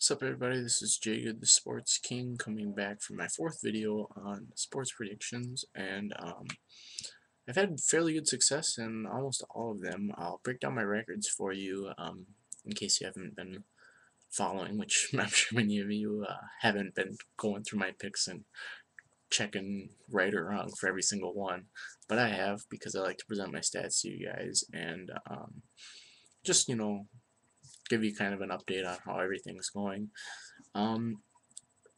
What's up, everybody? This is Jacob, the Sports King, coming back for my fourth video on sports predictions, and I've had fairly good success in almost all of them. I'll break down my records for you in case you haven't been following, which I'm sure many of you haven't been going through my picks and checking right or wrong for every single one, but I have because I like to present my stats to you guys and just give you kind of an update on how everything's going. Um,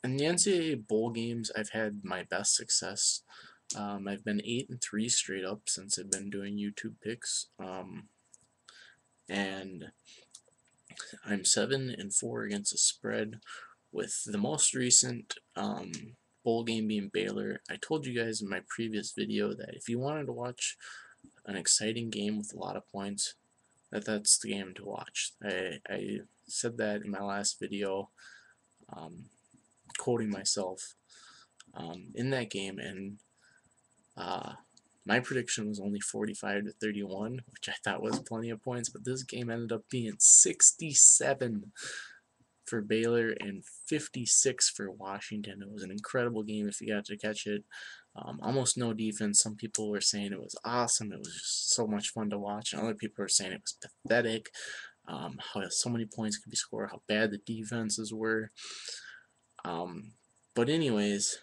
In the NCAA bowl games, I've had my best success. I've been 8-3 straight up since I've been doing YouTube picks, and I'm 7-4 against the spread, with the most recent bowl game being Baylor. I told you guys in my previous video that if you wanted to watch an exciting game with a lot of points, that's the game to watch. I said that in my last video. Quoting myself in that game, and uh, my prediction was only 45-31, which I thought was plenty of points, but this game ended up being 67 for Baylor and 56 for Washington. It was an incredible game if you got to catch it. Almost no defense. Some people were saying it was awesome. It was just so much fun to watch. And other people were saying it was pathetic. How so many points could be scored. How bad the defenses were. But anyways,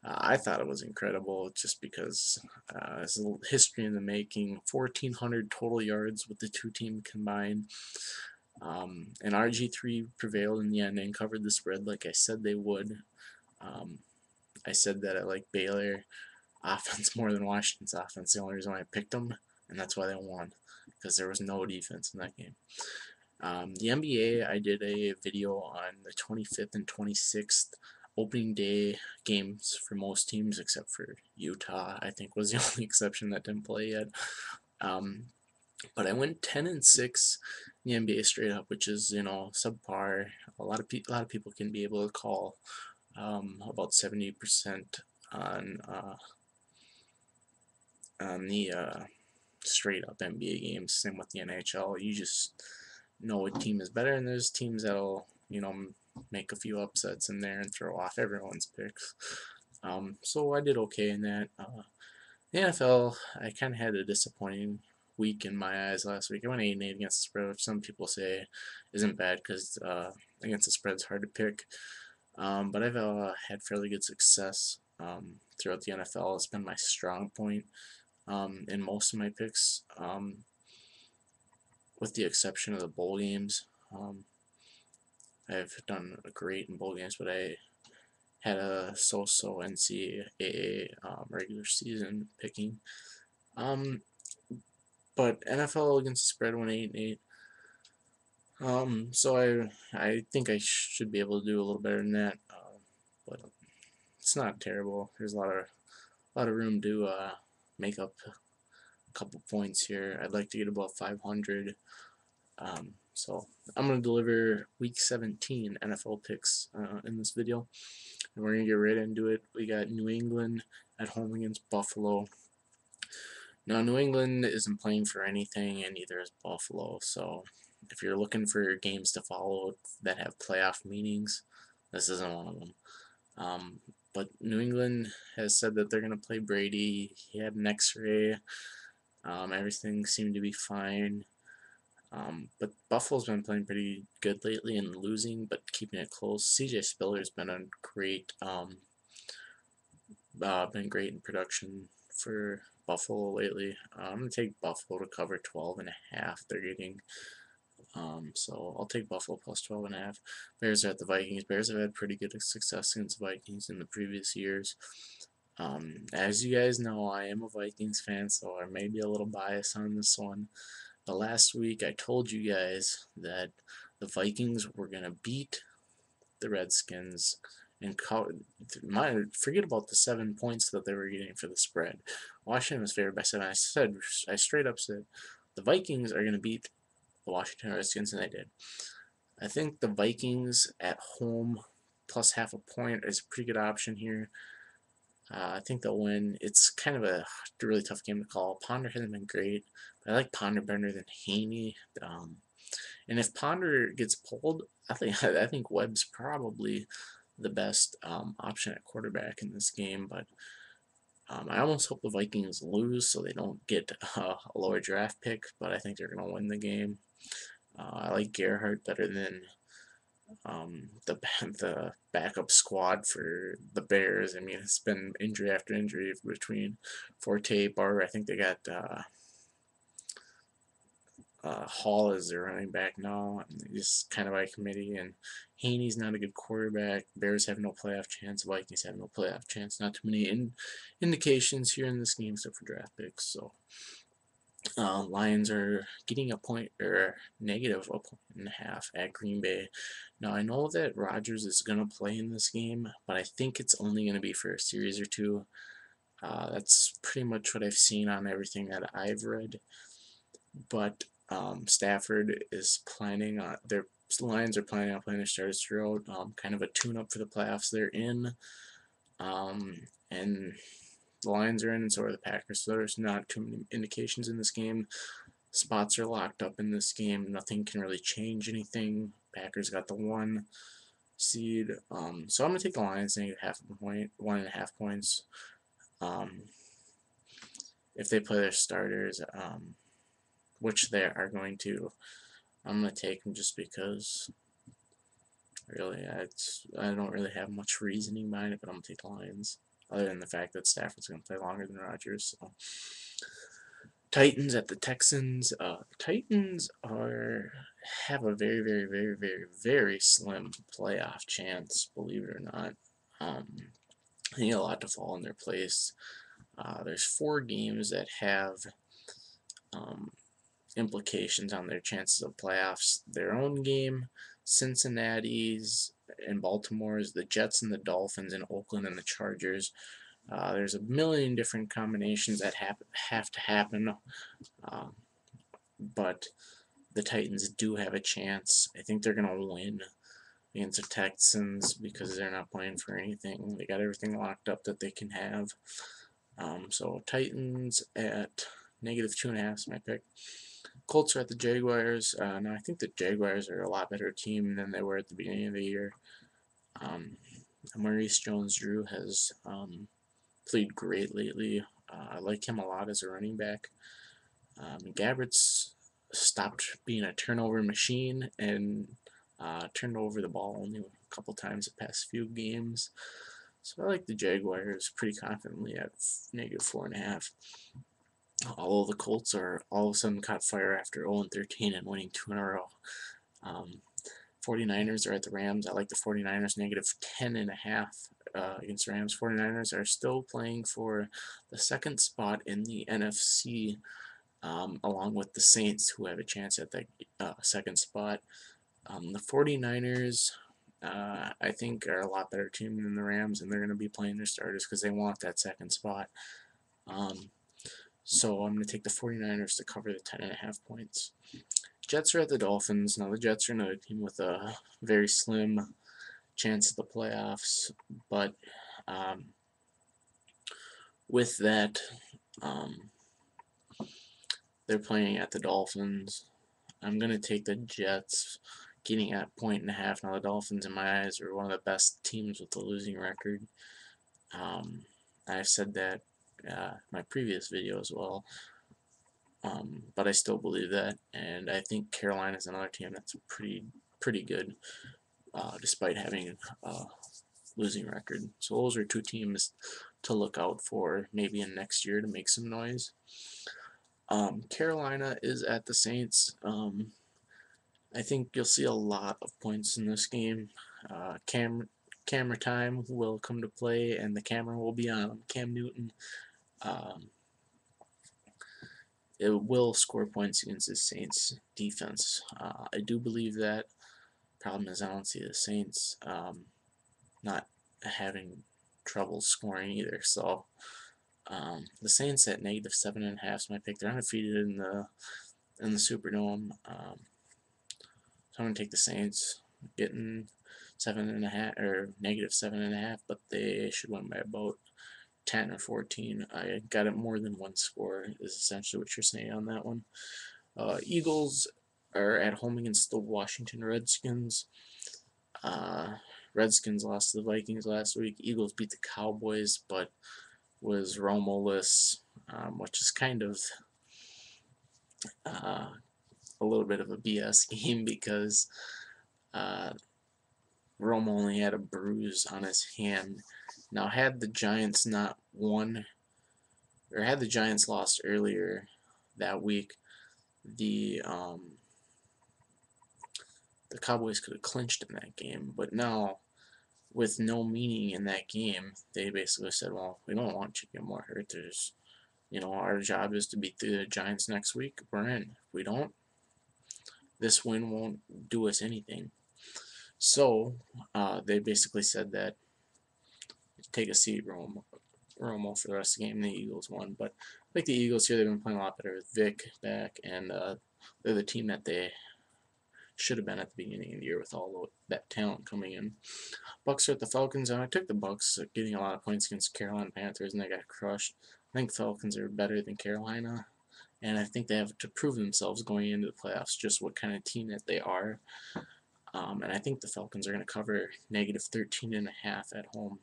I thought it was incredible just because it's a little history in the making. 1,400 total yards with the two teams combined. And RG3 prevailed in the end and covered the spread like I said they would. I said that I like Baylor offense more than Washington's offense. The only reason why I picked them, and that's why they won, because there was no defense in that game. The NBA, I did a video on the 25th and 26th opening day games for most teams except for Utah. I think was the only exception that didn't play yet. But I went 10-6 in the NBA straight up, which is subpar. A lot of people can be able to call about 70% on the straight up NBA games. Same with the NHL. You just know what team is better, and there's teams that'll make a few upsets in there and throw off everyone's picks. So I did okay in that. The NFL, I kind of had a disappointing week in my eyes last week. I went 8-8 against the spread, which some people say isn't bad because against the spread it's hard to pick. But I've had fairly good success throughout the NFL. It's been my strong point in most of my picks, with the exception of the bowl games. I've done great in bowl games, but I had a so-so NCAA regular season picking. But NFL against the spread went 8-8. So I think I should be able to do a little better than that. But it's not terrible. There's a lot of room to make up a couple points here. I'd like to get about 500. So I'm going to deliver Week 17 NFL picks in this video, and we're going to get right into it. We got New England at home against Buffalo. Now, New England isn't playing for anything, and neither is Buffalo, so if you're looking for games to follow that have playoff meanings, this isn't one of them. But New England has said that they're going to play Brady. He had an x-ray. Everything seemed to be fine. But Buffalo's been playing pretty good lately and losing, but keeping it close. CJ Spiller's been a been great in production for Buffalo lately. I'm gonna take Buffalo to cover 12.5. They're getting, so I'll take Buffalo plus 12.5. Bears are at the Vikings. Bears have had pretty good success against the Vikings in the previous years. As you guys know, I am a Vikings fan, so I may be a little biased on this one. But last week I told you guys that the Vikings were going to beat the Redskins and forget about the 7 points that they were getting for the spread. Washington was favored by 7. I straight up said the Vikings are going to beat the Washington Redskins, and they did. I think the Vikings at home plus half a point is a pretty good option here. I think they'll win. It's kind of a really tough game to call. Ponder hasn't been great, but I like Ponder better than Haney. And if Ponder gets pulled, I think Webb's probably the best option at quarterback in this game. But I almost hope the Vikings lose so they don't get a lower draft pick. But I think they're going to win the game. I like Gerhardt better than the backup squad for the Bears. I mean, it's been injury after injury between Forte, Barber. I think they got Hall as their running back now. Just kind of by committee, and Haney's not a good quarterback. Bears have no playoff chance. Vikings have no playoff chance. Not too many indications here in this game except for draft picks. So Lions are getting a point or negative a point and a half at Green Bay. Now I know that Rodgers is going to play in this game, but I think it's only going to be for a series or two. That's pretty much what I've seen on everything that I've read. But Stafford is planning on their Lions are planning on playing their starters throughout, kind of a tune-up for the playoffs they're in, and the Lions are in, and so are the Packers. So there's not too many indications in this game. Spots are locked up in this game. Nothing can really change anything. Packers got the 1 seed. So I'm gonna take the Lions negative half a point, 1.5 points. If they play their starters, which they are going to, I'm gonna take them just because. Really, I don't really have much reasoning behind it, but I'm gonna take the Lions. Other than the fact that Stafford's gonna play longer than Rodgers. So. Titans at the Texans. Titans have a very, very, very, very, very slim playoff chance, believe it or not. I think a lot to fall in their place. There's 4 games that have implications on their chances of playoffs. Their own game, Cincinnati's and Baltimore's, the Jets and the Dolphins, and Oakland and the Chargers. There's a million different combinations that have to happen, but the Titans do have a chance. I think they're going to win against the Texans because they're not playing for anything. They got everything locked up that they can have. So Titans at negative 2.5 is my pick. Colts are at the Jaguars. Now I think the Jaguars are a lot better team than they were at the beginning of the year. Maurice Jones-Drew has played great lately. I like him a lot as a running back. Gabbert's stopped being a turnover machine and turned over the ball only a couple times the past few games. So I like the Jaguars pretty confidently at negative 4.5. Although the Colts are all of a sudden caught fire after 0-13 and winning 2 in a row. 49ers are at the Rams. I like the 49ers negative 10.5 against the Rams. 49ers are still playing for the 2nd spot in the NFC, along with the Saints, who have a chance at the 2nd spot. The 49ers, I think, are a lot better team than the Rams, and they're going to be playing their starters because they want that 2nd spot. So I'm going to take the 49ers to cover the 10.5 points. Jets are at the Dolphins. Now the Jets are another team with a very slim chance at the playoffs, but with that, they're playing at the Dolphins. I'm going to take the Jets getting at 1.5. Now the Dolphins, in my eyes, are one of the best teams with a losing record. I've said that my previous video as well. But I still believe that, and I think Carolina is another team that's pretty good, despite having a losing record. So those are 2 teams to look out for, maybe in next year to make some noise. Carolina is at the Saints. I think you'll see a lot of points in this game. Camera time will come to play, and the camera will be on Cam Newton. It will score points against the Saints defense. I do believe that. Problem is I don't see the Saints not having trouble scoring either. So the Saints at negative 7.5 is my pick. They're undefeated in the Superdome. So I'm gonna take the Saints, getting 7.5 or negative 7.5, but they should win by about 10 or 14. I got it more than one score is essentially what you're saying on that one. Eagles are at home against the Washington Redskins. Uh, Redskins lost to the Vikings last week. Eagles beat the Cowboys, but was Romo-less, which is kind of uh, a little bit of a BS game because uh, Romo only had a bruise on his hand. Now, had the Giants not won, or had the Giants lost earlier that week, the the Cowboys could have clinched in that game. But now, with no meaning in that game, they basically said, "Well, we don't want you to get more hurt. Our job is to beat the Giants next week. We're in. If we don't, this win won't do us anything." So they basically said that take a seat, Romo, for the rest of the game. And the Eagles won, but I think the Eagles here, they've been playing a lot better with Vic back, and they're the team that they should have been at the beginning of the year with all that talent coming in. Bucks are at the Falcons, and I took the Bucks, getting a lot of points against Carolina Panthers, and they got crushed. I think Falcons are better than Carolina, and I think they have to prove themselves going into the playoffs, just what kind of team that they are. And I think the Falcons are going to cover -13.5 at home.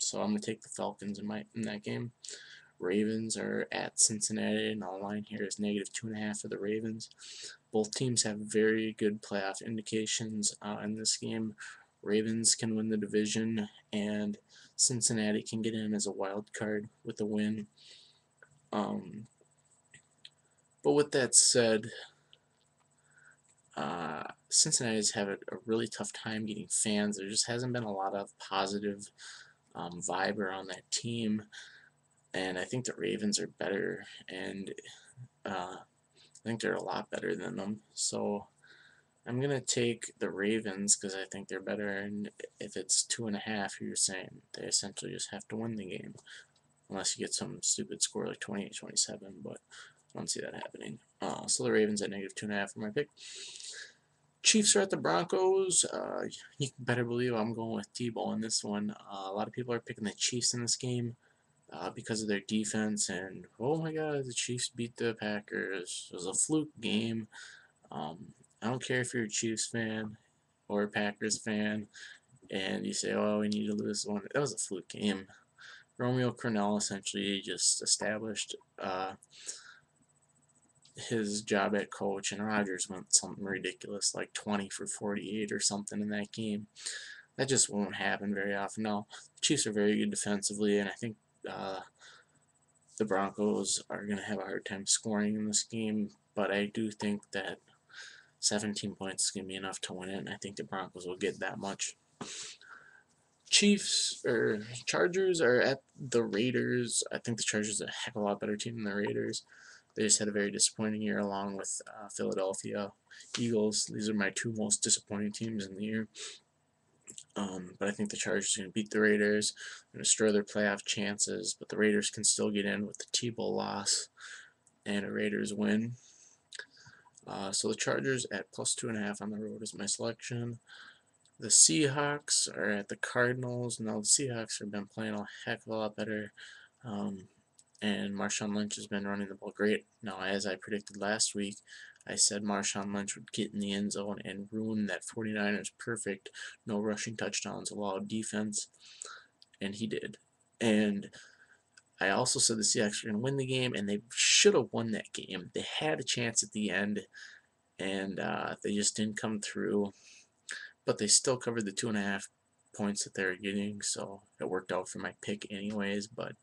So I'm going to take the Falcons in that game. Ravens are at Cincinnati, and the line here is -2.5 for the Ravens. Both teams have very good playoff indications in this game. Ravens can win the division, and Cincinnati can get in as a wild card with a win. But with that said, Cincinnati's have a really tough time getting fans. There just hasn't been a lot of positive vibe around that team, and I think the Ravens are better, and I think they're a lot better than them. So I'm gonna take the Ravens because I think they're better, and if it's 2.5, you're saying they essentially just have to win the game, unless you get some stupid score like 28-27, but I don't see that happening. So the Ravens at -2.5 for my pick. Chiefs are at the Broncos. You better believe I'm going with Tebow in this one. A lot of people are picking the Chiefs in this game because of their defense, and oh my God, the Chiefs beat the Packers. It was a fluke game. I don't care if you're a Chiefs fan or a Packers fan, and you say, "Oh, we need to lose one." That was a fluke game. Romeo Crennel essentially just established his job at coach, and Rodgers went something ridiculous like 20 for 48 or something in that game. That just won't happen very often. Now, the Chiefs are very good defensively, and I think the Broncos are going to have a hard time scoring in this game, but I do think that 17 points is going to be enough to win it, and I think the Broncos will get that much. Chargers are at the Raiders. I think the Chargers are a heck of a lot better team than the Raiders. They just had a very disappointing year along with Philadelphia Eagles. These are my two most disappointing teams in the year. But I think the Chargers are going to beat the Raiders and destroy their playoff chances, but the Raiders can still get in with the Tebow loss and a Raiders win. So the Chargers at +2.5 on the road is my selection. The Seahawks are at the Cardinals. Now the Seahawks have been playing a heck of a lot better, and Marshawn Lynch has been running the ball great. Now, as I predicted last week, I said Marshawn Lynch would get in the end zone and ruin that 49ers perfect, no rushing touchdowns allowed defense, and he did. And I also said the Seahawks were going to win the game, and they should have won that game. They had a chance at the end, and they just didn't come through. But they still covered the 2.5 points that they were getting, so it worked out for my pick anyways. But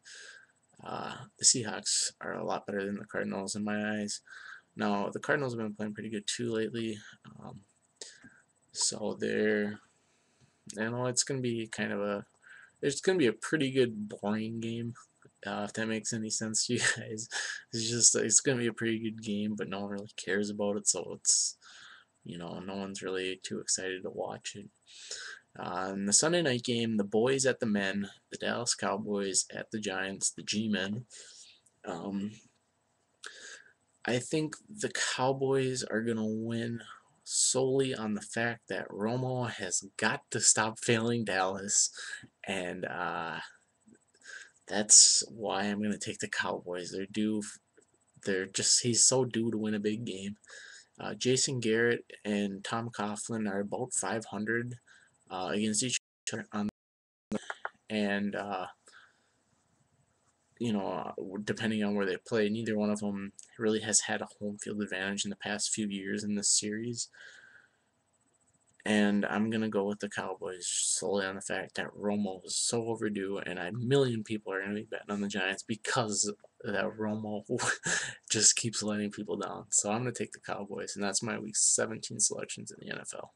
the Seahawks are a lot better than the Cardinals in my eyes. Now, the Cardinals have been playing pretty good too lately, so it's going to be it's going to be a pretty good boring game, if that makes any sense to you guys. It's going to be a pretty good game, but no one really cares about it, so no one's really too excited to watch it. In the Sunday night game, the boys at the men, the Dallas Cowboys at the Giants, the G-men. I think the Cowboys are going to win solely on the fact that Romo has got to stop failing Dallas, and that's why I'm going to take the Cowboys. He's so due to win a big game, Jason Garrett and Tom Coughlin are about 500 against each other on, and depending on where they play, neither one of them really has had a home field advantage in the past few years in this series. And I'm going to go with the Cowboys solely on the fact that Romo is so overdue, and a million people are going to be betting on the Giants because that Romo just keeps letting people down. So I'm going to take the Cowboys, and that's my Week 17 selections in the NFL.